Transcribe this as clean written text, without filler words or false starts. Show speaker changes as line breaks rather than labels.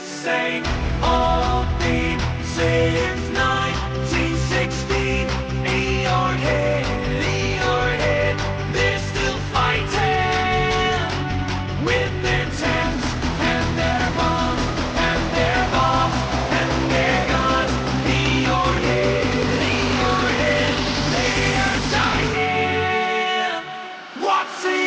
same old theme since 1916. Earhead, they're still fighting with their tanks and their bombs and their bombs and their guns. Earhead, they are dying. What's in